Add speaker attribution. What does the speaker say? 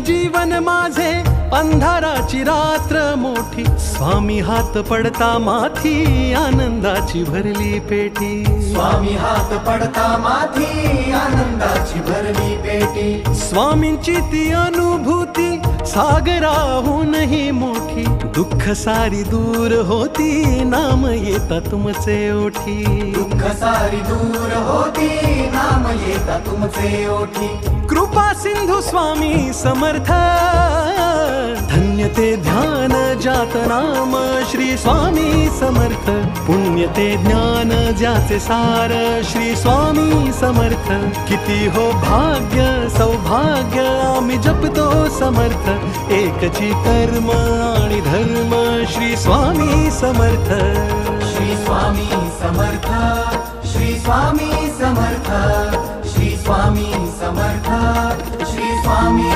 Speaker 1: जीवन माझे अंधाराची रात्र मोठी, स्वामी हात पडता माथी आनंदाची भरली पेटी,
Speaker 2: स्वामी हात पडता माथी आनंदाची भरली पेटी,
Speaker 1: स्वामींची ती अनुभूती सागराहूनही मोठी, दुःख सारी दूर होती नाम येता तुमचे ओठी,
Speaker 2: दुःख सारी दूर होती नाम येता तुमचे ओठी,
Speaker 1: कृपा सिंधू स्वामी समर्थ, धन्य ते ध्यान जात नाम श्री स्वामी समर्थ, पुण्य ते ज्ञान ज्याचे सार श्री स्वामी समर्थ, किती हो भाग्य सौभाग्य आम्ही जपतो समर्थ, एकची कर्म आणि धर्म श्री स्वामी समर्थ,
Speaker 2: श्री स्वामी समर्थ, श्री स्वामी समर्थ, श्री स्वामी समर्थ, श्री स्वामी